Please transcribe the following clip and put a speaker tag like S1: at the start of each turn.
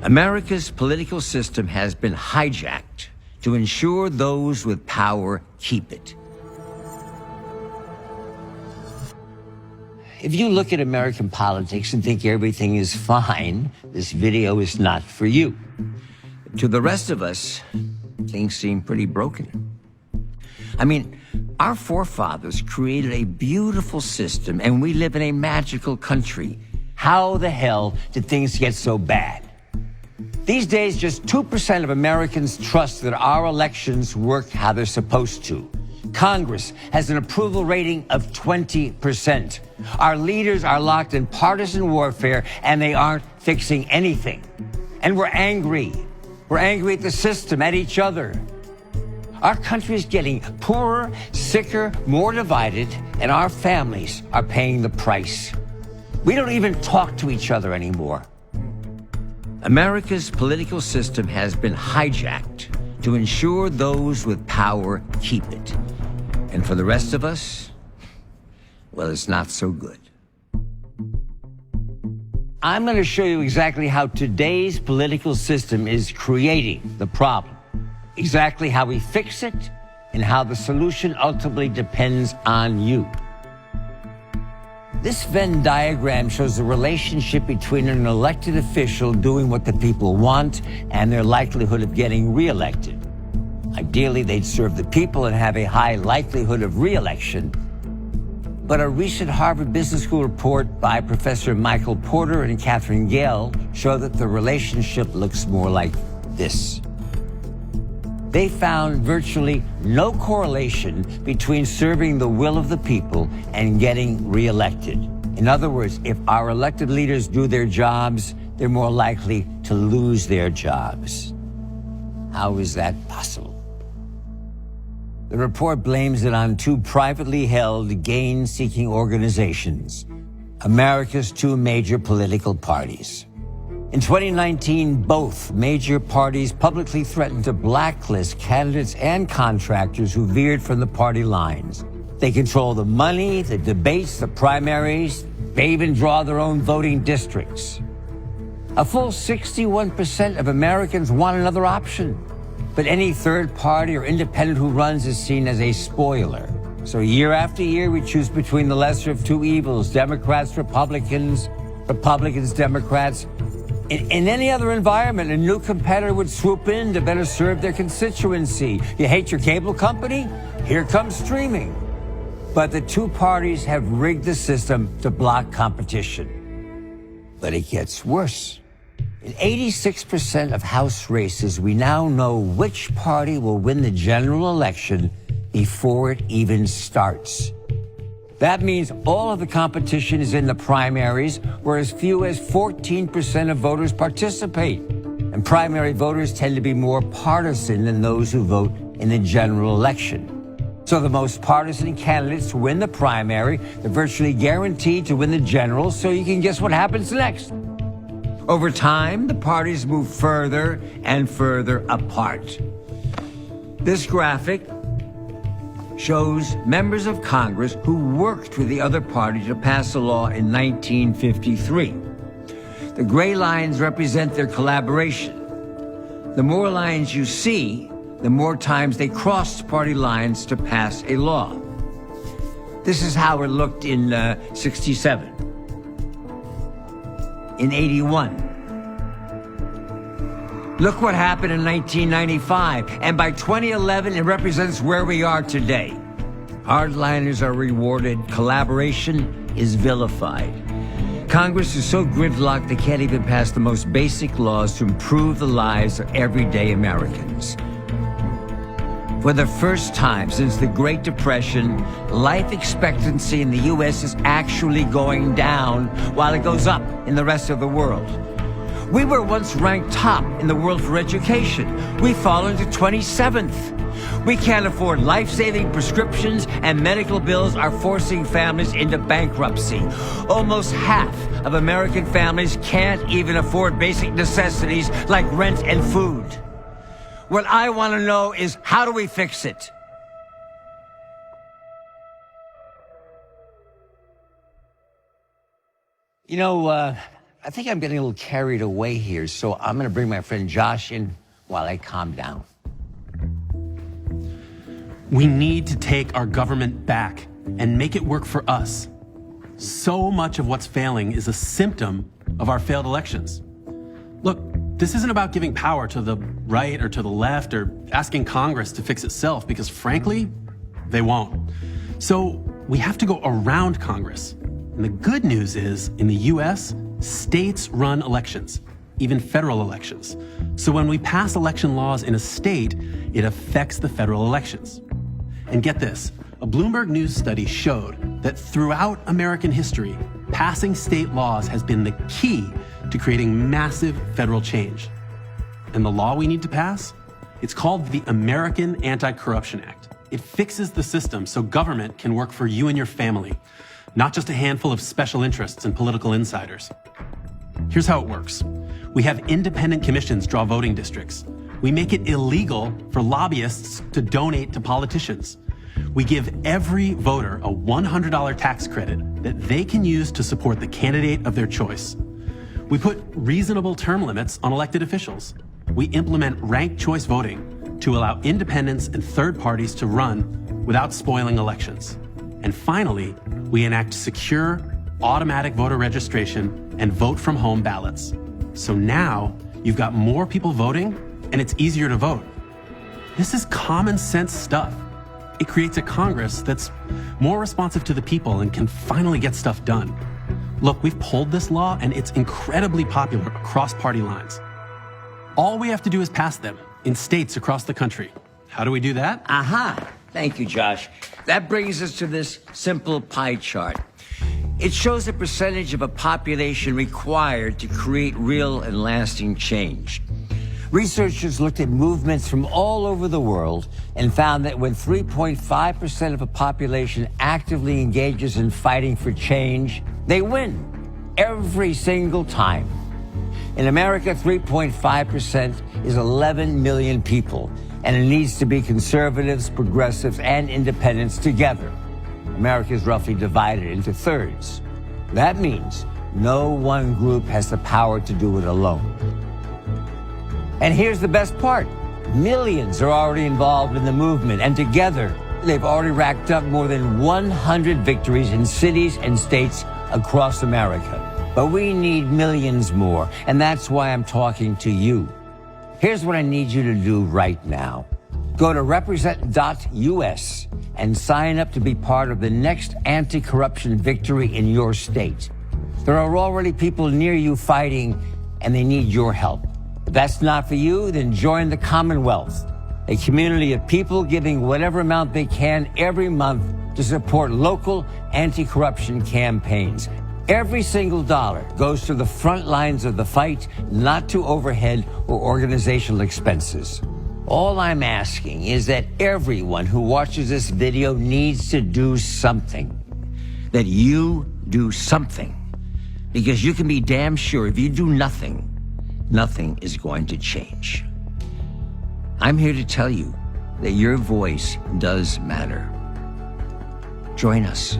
S1: America's political system has been hijacked to ensure those with power keep it. If you look at American politics and think everything is fine, this video is not for you. To the rest of us, things seem pretty broken. I mean, our forefathers created a beautiful system, and we live in a magical country. How the hell did things get so bad? These days, just 2% of Americans trust that our elections work how they're supposed to. Congress has an approval rating of 20%. Our leaders are locked in partisan warfare, and they aren't fixing anything. And we're angry. We're angry at the system, at each other. Our country is getting poorer, sicker, more divided, and our families are paying the price. We don't even talk to each other anymore. America's political system has been hijacked to ensure those with power keep it. And for the rest of us, well, it's not so good. I'm going to show you exactly how today's political system is creating the problem, exactly how we fix it, and how the solution ultimately depends on you. This Venn diagram shows the relationship between an elected official doing what the people want and their likelihood of getting reelected. Ideally, they'd serve the people and have a high likelihood of reelection. But a recent Harvard Business School report by Professor Michael Porter and Catherine Gale showed that the relationship looks more like this. They found virtually no correlation between serving the will of the people and getting reelected. In other words, if our elected leaders do their jobs, they're more likely to lose their jobs. How is that possible? The report blames it on two privately held, gain-seeking organizations, America's two major political parties. In 2019, both major parties publicly threatened to blacklist candidates and contractors who veered from the party lines. They control the money, the debates, the primaries. They even draw their own voting districts. A full 61% of Americans want another option. But any third party or independent who runs is seen as a spoiler. So year after year, we choose between the lesser of two evils, Democrats, Republicans, Republicans, Democrats. In any other environment, a new competitor would swoop in to better serve their constituency. You hate your cable company? Here comes streaming. But the two parties have rigged the system to block competition. But it gets worse. In 86% of House races, we now know which party will win the general election before it even starts. That means all of the competition is in the primaries, where as few as 14% of voters participate. And primary voters tend to be more partisan than those who vote in the general election. So the most partisan candidates win the primary. They're virtually guaranteed to win the general, so you can guess what happens next. Over time, the parties move further and further apart. This graphic shows members of Congress who worked with the other party to pass a law in 1953. The gray lines represent their collaboration. The more lines you see, the more times they crossed party lines to pass a law. This is how it looked in 67, in 81. Look what happened in 1995, and by 2011, it represents where we are today. Hardliners are rewarded, collaboration is vilified. Congress is so gridlocked they can't even pass the most basic laws to improve the lives of everyday Americans. For the first time since the Great Depression, life expectancy in the U.S. is actually going down while it goes up in the rest of the world. We were once ranked top in the world for education. We've fallen to 27th. We can't afford life-saving prescriptions, and medical bills are forcing families into bankruptcy. Almost half of American families can't even afford basic necessities like rent and food. What I want to know is, how do we fix it? You know, I think I'm getting a little carried away here, so I'm going to bring my friend Josh in while I calm down.
S2: We need to take our government back and make it work for us. So much of what's failing is a symptom of our failed elections. Look, this isn't about giving power to the right or to the left or asking Congress to fix itself, because frankly, they won't. So we have to go around Congress. And the good news is, in the US, states run elections, even federal elections. So when we pass election laws in a state, it affects the federal elections. And get this, a Bloomberg News study showed that throughout American history, passing state laws has been the key to creating massive federal change. And the law we need to pass? It's called the American Anti-Corruption Act. It fixes the system so government can work for you and your family, not just a handful of special interests and political insiders. Here's how it works. We have independent commissions draw voting districts. We make it illegal for lobbyists to donate to politicians. We give every voter a $100 tax credit that they can use to support the candidate of their choice. We put reasonable term limits on elected officials. We implement ranked choice voting to allow independents and third parties to run without spoiling elections. And finally, we enact secure, automatic voter registration and vote from home ballots. So now you've got more people voting and it's easier to vote. This is common sense stuff. It creates a Congress that's more responsive to the people and can finally get stuff done. Look, we've pulled this law and it's incredibly popular across party lines. All we have to do is pass them in states across the country. How do we do that?
S1: Aha! Thank you, Josh. That brings us to this simple pie chart. It shows the percentage of a population required to create real and lasting change. Researchers looked at movements from all over the world and found that when 3.5% of a population actively engages in fighting for change, they win every single time. In America, 3.5% is 11 million people, and it needs to be conservatives, progressives, and independents together. America is roughly divided into thirds. That means no one group has the power to do it alone. And here's the best part. Millions are already involved in the movement, and together, they've already racked up more than 100 victories in cities and states across America. But we need millions more, and that's why I'm talking to you. Here's what I need you to do right now. Go to represent.us and sign up to be part of the next anti-corruption victory in your state. There are already people near you fighting, and they need your help. If that's not for you, then join the Commonwealth, a community of people giving whatever amount they can every month to support local anti-corruption campaigns. Every single dollar goes to the front lines of the fight, not to overhead or organizational expenses. All I'm asking is that everyone who watches this video needs to do something. That you do something. Because you can be damn sure if you do nothing, nothing is going to change. I'm here to tell you that your voice does matter. Join us.